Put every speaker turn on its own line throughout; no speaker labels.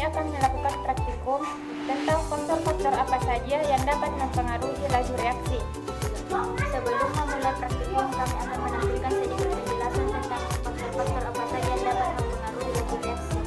kami akan melakukan praktikum tentang faktor-faktor apa saja yang dapat mempengaruhi laju reaksi. Sebelum memulai praktikum, kami akan menampilkan sedikit penjelasan tentang faktor-faktor apa saja yang dapat mempengaruhi laju reaksi.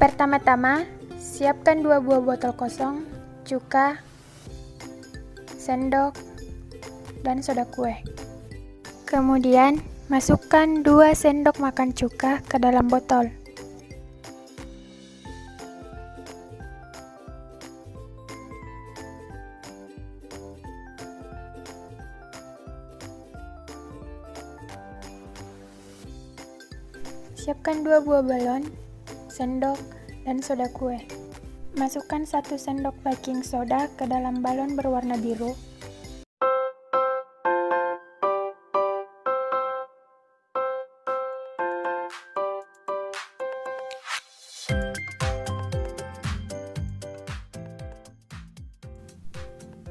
Pertama-tama, siapkan 2 buah botol kosong, cuka, sendok, dan soda kue. Kemudian, masukkan 2 sendok makan cuka ke dalam botol. Siapkan 2 buah balon, sendok, dan soda kue. Masukkan 1 sendok baking soda ke dalam balon berwarna biru.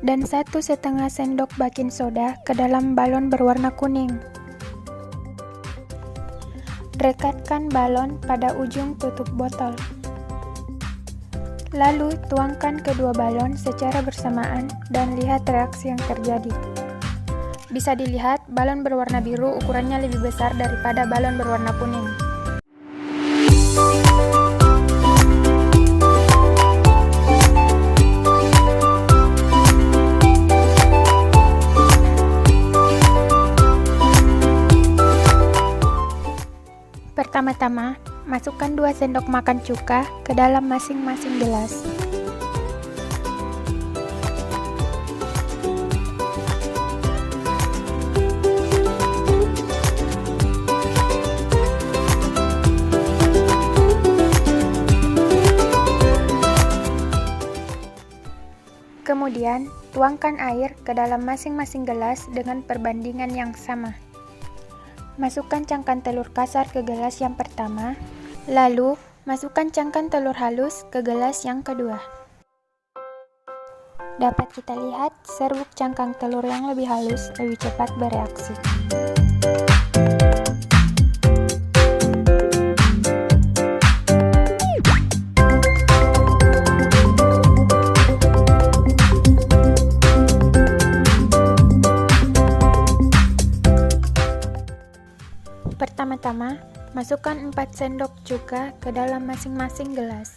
Dan 1,5 sendok baking soda ke dalam balon berwarna kuning. Rekatkan balon pada ujung tutup botol. Lalu tuangkan kedua balon secara bersamaan dan lihat reaksi yang terjadi. Bisa dilihat balon berwarna biru ukurannya lebih besar daripada balon berwarna kuning. Pertama-tama, masukkan 2 sendok makan cuka ke dalam masing-masing gelas. Kemudian, tuangkan air ke dalam masing-masing gelas dengan perbandingan yang sama. Masukkan cangkang telur kasar ke gelas yang pertama, lalu masukkan cangkang telur halus ke gelas yang kedua. Dapat kita lihat serbuk cangkang telur yang lebih halus lebih cepat bereaksi. Pertama-tama, masukkan 4 sendok cuka ke dalam masing-masing gelas.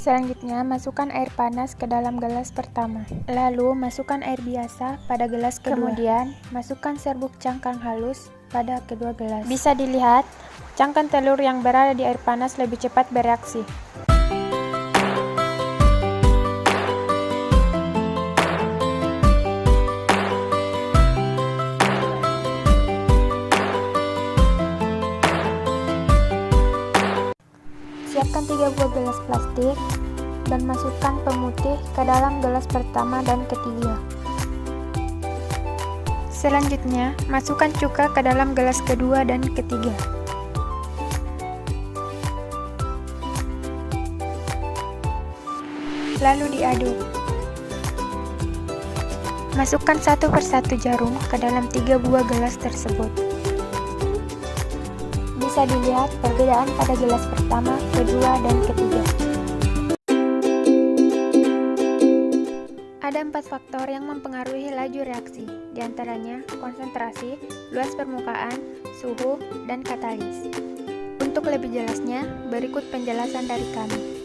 Selanjutnya, masukkan air panas ke dalam gelas pertama. Lalu, masukkan air biasa pada gelas kedua. Kemudian, masukkan serbuk cangkang halus pada kedua gelas. Bisa dilihat, cangkang telur yang berada di air panas lebih cepat bereaksi. Siapkan 3 buah gelas plastik dan masukkan pemutih ke dalam gelas pertama dan ketiga. Selanjutnya, masukkan cuka ke dalam gelas kedua dan ketiga. Lalu diaduk. Masukkan satu persatu jarum ke dalam 3 buah gelas tersebut. Bisa dilihat perbedaan pada gelas pertama, kedua, dan ketiga. Ada 4 faktor yang mempengaruhi laju reaksi, diantaranya konsentrasi, luas permukaan, suhu, dan katalis. Untuk lebih jelasnya, berikut penjelasan dari kami.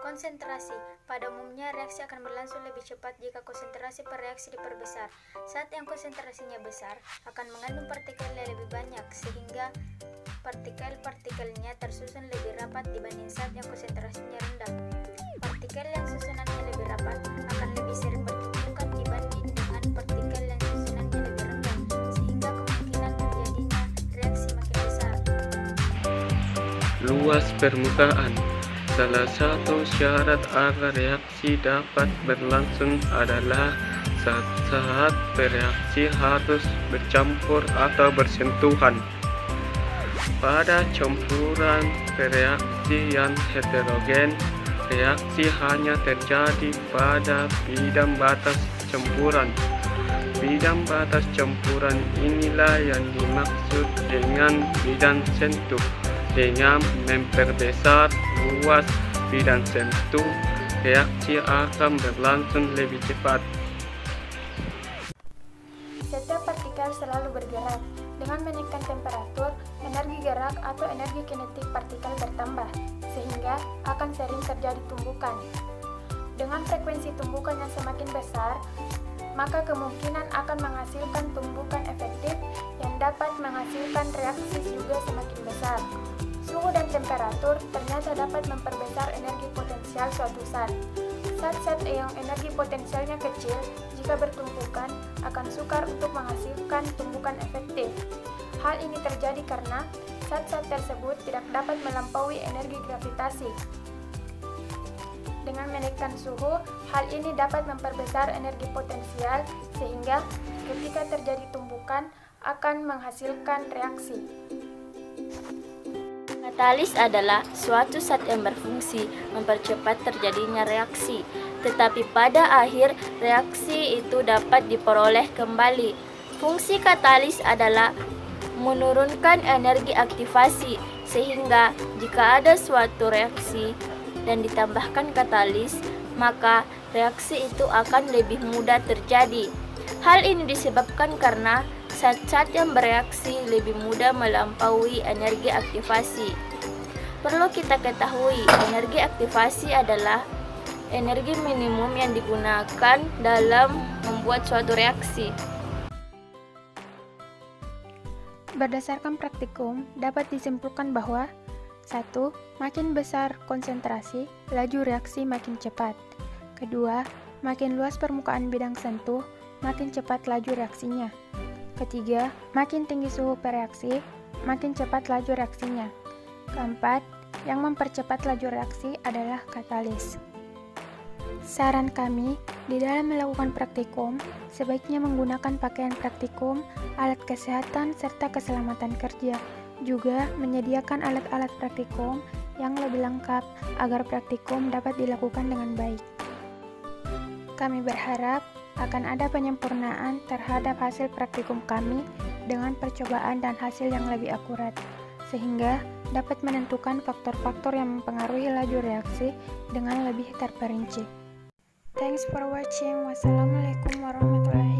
Konsentrasi. Pada umumnya, reaksi akan berlangsung lebih cepat jika konsentrasi per reaksi diperbesar. Saat yang konsentrasinya besar, akan mengandung partikel yang lebih banyak, sehingga partikel-partikelnya tersusun lebih rapat dibanding saat yang konsentrasinya rendah. Partikel yang susunannya lebih rapat akan lebih sering bertumbukan dibanding dengan partikel yang susunannya lebih rendah, sehingga kemungkinan terjadinya reaksi makin besar.
Luas permukaan. Salah satu syarat agar reaksi dapat berlangsung adalah saat reaksi harus bercampur atau bersentuhan. Pada campuran reaksi yang heterogen, reaksi hanya terjadi pada bidang batas campuran. Bidang batas campuran inilah yang dimaksud dengan bidang sentuh. Dengan memperbesar luas bidang sentuh, reaksi akan berlangsung lebih cepat.
Setiap partikel selalu bergerak. Dengan menaikkan temperatur, energi gerak atau energi kinetik partikel bertambah, sehingga akan sering terjadi tumbukan. Dengan frekuensi tumbukan yang semakin besar, maka kemungkinan akan menghasilkan tumbukan efektif yang dapat menghasilkan reaksi juga semakin besar. Suhu dan temperatur ternyata dapat memperbesar energi potensial suatu zat. Zat-zat yang energi potensialnya kecil, jika bertumbukan, akan sukar untuk menghasilkan tumbukan efektif. Hal ini terjadi karena zat-zat tersebut tidak dapat melampaui energi gravitasi. Dengan menaikkan suhu, hal ini dapat memperbesar energi potensial, sehingga ketika terjadi tumbukan, akan menghasilkan reaksi.
Katalis adalah suatu zat yang berfungsi mempercepat terjadinya reaksi, tetapi pada akhir reaksi itu dapat diperoleh kembali. Fungsi katalis adalah menurunkan energi aktivasi, sehingga jika ada suatu reaksi dan ditambahkan katalis, maka reaksi itu akan lebih mudah terjadi. Hal ini disebabkan karena zat-zat yang bereaksi lebih mudah melampaui energi aktivasi. Perlu kita ketahui, energi aktivasi adalah energi minimum yang digunakan dalam membuat suatu reaksi.
Berdasarkan praktikum, dapat disimpulkan bahwa 1. Makin besar konsentrasi, laju reaksi makin cepat. 2. Makin luas permukaan bidang sentuh, makin cepat laju reaksinya. 3. Makin tinggi suhu per reaksi, makin cepat laju reaksinya. 4. Yang mempercepat laju reaksi adalah katalis. Saran kami, di dalam melakukan praktikum, sebaiknya menggunakan pakaian praktikum, alat kesehatan, serta keselamatan kerja. Juga menyediakan alat-alat praktikum yang lebih lengkap agar praktikum dapat dilakukan dengan baik. Kami berharap akan ada penyempurnaan terhadap hasil praktikum kami dengan percobaan dan hasil yang lebih akurat, sehingga dapat menentukan faktor-faktor yang mempengaruhi laju reaksi dengan lebih terperinci. Thanks for watching. Wassalamualaikum warahmatullahi